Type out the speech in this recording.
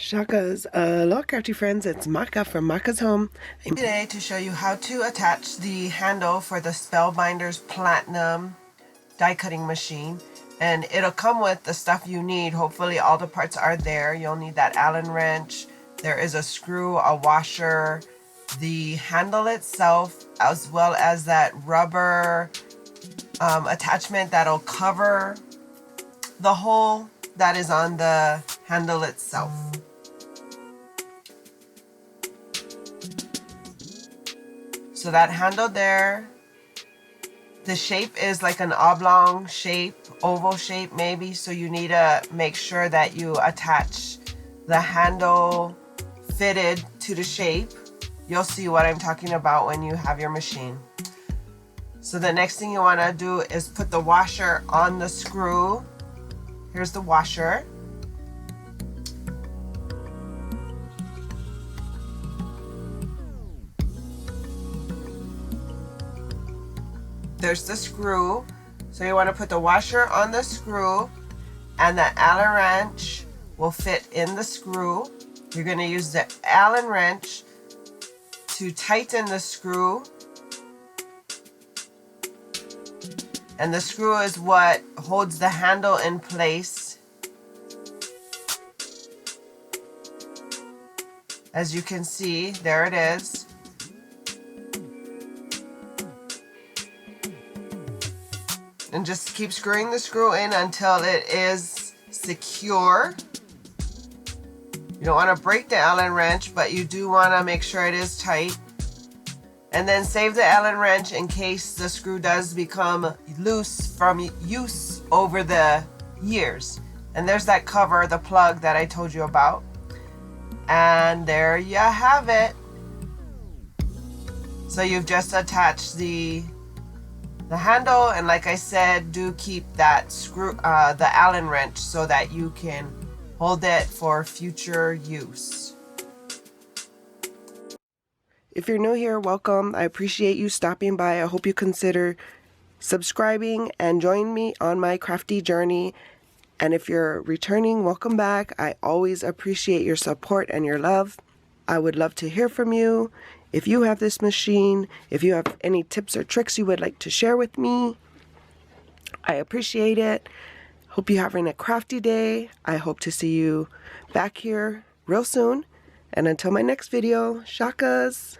Shakas, aloha crafty friends, it's Maka from Makaz Home. I'm today to show you how to attach the handle for the Spellbinder's Platinum die cutting machine. And it'll come with the stuff you need. Hopefully all the parts are there. You'll need that Allen wrench. There is a screw, a washer, the handle itself, as well as that rubber attachment that'll cover the hole that is on the handle itself. So that handle there, the shape is like an oblong shape, oval shape maybe, so you need to make sure that you attach the handle fitted to the shape. You'll see what I'm talking about when you have your machine. So the next thing you want to do is put the washer on the screw. Here's the washer. There's the screw. So you want to put the washer on the screw, and the Allen wrench will fit in the screw. You're going to use the Allen wrench to tighten the screw. And the screw is what holds the handle in place. As you can see, there it is. And just keep screwing the screw in until it is secure. You don't want to break the Allen wrench, but you do want to make sure it is tight. And then save the Allen wrench in case the screw does become loose from use over the years. And there's that cover, the plug that I told you about. And there you have it. So you've just attached the handle, and like I said, do keep that screw, the Allen wrench, so that you can hold it for future use. If you're new here, welcome. I appreciate you stopping by. I hope you consider subscribing and join me on my crafty journey. And if you're returning, welcome back. I always appreciate your support and your love. I would love to hear from you. If you have this machine, if you have any tips or tricks you would like to share with me, I appreciate it. Hope you're having a crafty day. I hope to see you back here real soon. And until my next video, shakas!